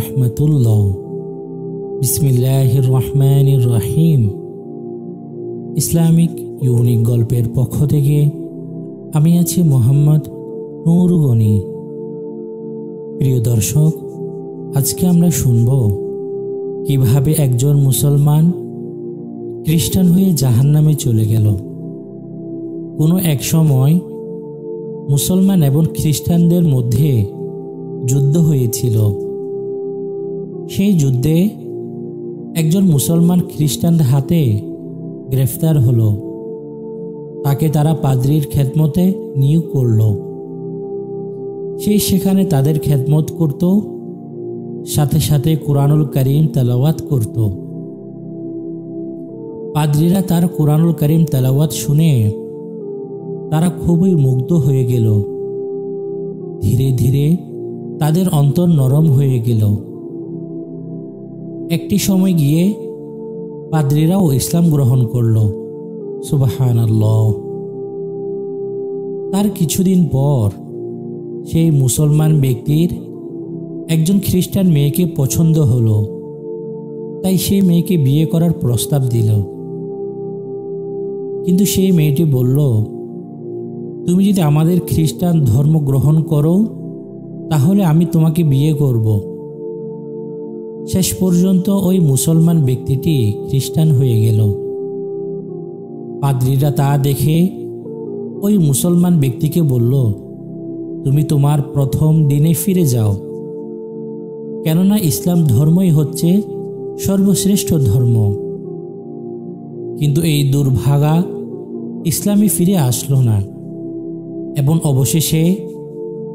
রহমতুল্লাহ। বিসমিল্লাহির রহমানির রহিম। Islamic unique গল্পের পক্ষ থেকে আমি আছি মোহাম্মদ নূর গনি। প্রিয় দর্শক, আজকে আমরা শুনব কিভাবে একজন মুসলমান খ্রিস্টান হয়ে জাহান্নামে চলে গেল। কোনো এক সময় মুসলমান এবং খ্রিস্টানদের মধ্যে যুদ্ধ হয়েছিল। সেই যুদ্ধে একজন মুসলমান খ্রিস্টানদের হাতে গ্রেফতার হলো। তাকে তারা পাদ্রীর খেদমতে নিয়োগ করল। সেখানে তাদের খেদমত করত, সাথে সাথে কুরআনুল কারীম তেলাওয়াত করত। পাদ্রীরা তার কুরআনুল কারীম তেলাওয়াত শুনে তারা খুবই মুগ্ধ হয়ে গেল। ধীরে ধীরে তাদের অন্তর নরম হয়ে গেল। একটি সময় গিয়ে পাদ্রীরাও ইসলাম গ্রহণ করল। সুবহানাল্লাহ। তার কিছুদিন পর সেই মুসলমান ব্যক্তির একজন খ্রিস্টান মেয়েকে পছন্দ হলো, তাই সেই মেয়েকে বিয়ে করার প্রস্তাব দিল। কিন্তু সেই মেয়েটি বলল, তুমি যদি আমাদের খ্রিস্টান ধর্ম গ্রহণ করো তাহলে আমি তোমাকে বিয়ে করব। শেষ পর্যন্ত ওই মুসলমান ব্যক্তিটি খ্রিস্টান হয়ে গেল। পাদ্রীরা তা দেখে ওই মুসলমান ব্যক্তিকে বলল, তুমি তোমার প্রথম দিনে ফিরে যাও, কেননা ইসলাম ধর্মই হচ্ছে সর্বশ্রেষ্ঠ ধর্ম। কিন্তু এই দুর্ভাগা ইসলামে ফিরে আসলো না এবং অবশেষে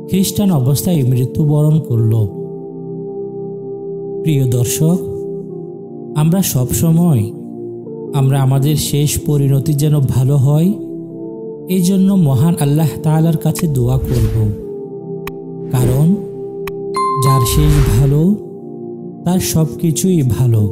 খ্রিস্টান অবস্থায় মৃত্যুবরণ করল। প্রিয় দর্শক, আমরা সবসময় আমাদের শেষ পরিণতি যেন ভালো হয়, এই জন্য মহান আল্লাহ তাআলার কাছে দোয়া করব। কারণ যার শেষ ভালো তার সব কিছুই ভালো।